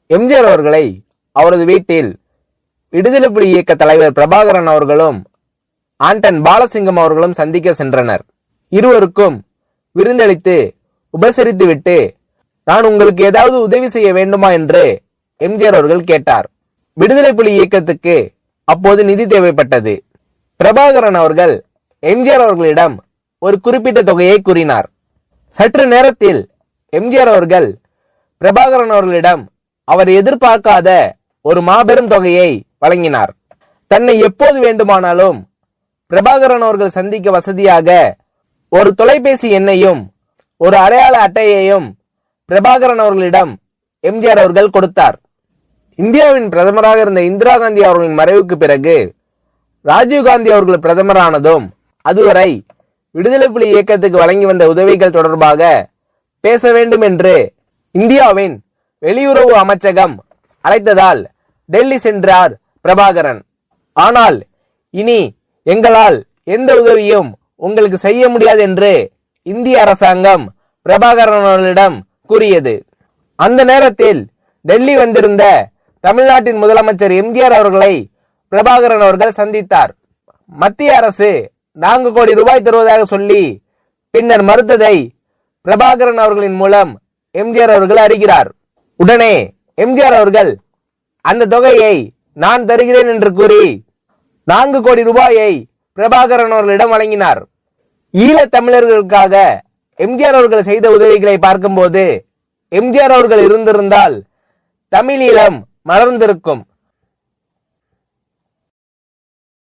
எம்ஜிஆர் அவர்களை அவரது வீட்டில் விடுதலை புலி இயக்க தலைவர் பிரபாகரன் அவர்களும் ஆண்டன் பாலசிங்கம் அவர்களும் சந்திக்க சென்றனர். இருவருக்கும் விருந்தளித்து உபசரித்துவிட்டு, நான் உங்களுக்கு ஏதாவது உதவி செய்ய வேண்டுமா என்று எம்ஜிஆர் அவர்கள் கேட்டார். விடுதலை புலி இயக்கத்துக்கு அப்போது நிதி தேவைப்பட்டது. பிரபாகரன் அவர்கள் எம்ஜிஆர் அவர்களிடம் ஒரு குறிப்பிட்ட தொகையை கூறினார். சற்று நேரத்தில் எம்ஜிஆர் அவர்கள் பிரபாகரன் அவர்களிடம் அவர் எதிர்பார்க்காத ஒரு மாபெரும் தொகையை வழங்கினார். தன்னை எப்போது வேண்டுமானாலும் பிரபாகரன் அவர்கள் சந்திக்க வசதியாக ஒரு தொலைபேசி எண்ணையும் ஒரு அடையாள அட்டையையும் பிரபாகரன் அவர்களிடம் எம்ஜிஆர் அவர்கள் கொடுத்தார். இந்தியாவின் பிரதமராக இருந்த இந்திரா காந்தி அவர்களின் மறைவுக்கு பிறகு ராஜீவ்காந்தி அவர்கள் பிரதமரானதும் அதுவரை விடுதலை புலி இயக்கத்துக்கு வழங்கி வந்த உதவிகள் தொடர்பாக பேச வேண்டும் என்று இந்தியாவின் வெளியுறவு அமைச்சகம் அழைத்ததால் டெல்லி சென்றார் பிரபாகரன். ஆனால் இனி எங்களால் எந்த உதவியும் உங்களுக்கு செய்ய முடியாது என்று இந்திய அரசாங்கம் பிரபாகரன் அவர்களிடம் கூறியது. அந்த நேரத்தில் டெல்லி வந்திருந்த தமிழ்நாட்டின் முதலமைச்சர் எம்ஜிஆர் அவர்களை பிரபாகரன் அவர்கள் சந்தித்தார். மத்திய அரசு 4 கோடி ரூபாய் தருவதாக சொல்லி பின்னர் மறுத்ததை பிரபாகரன் அவர்களின் மூலம் எம்ஜிஆர் அவர்கள் அறிகிறார். உடனே எம்ஜிஆர் அவர்கள் அந்த தொகையை நான் தருகிறேன் என்று கூறி 4 கோடி ரூபாயை பிரபாகரன் அவர்களிடம் வழங்கினார். ஈழத் தமிழர்களுக்காக எம்ஜிஆர் அவர்கள் செய்த உதவிகளை பார்க்கும்போது எம்ஜிஆர் அவர்கள் இருந்திருந்தால் தமிழீழம் மலர்ந்திருக்கும்.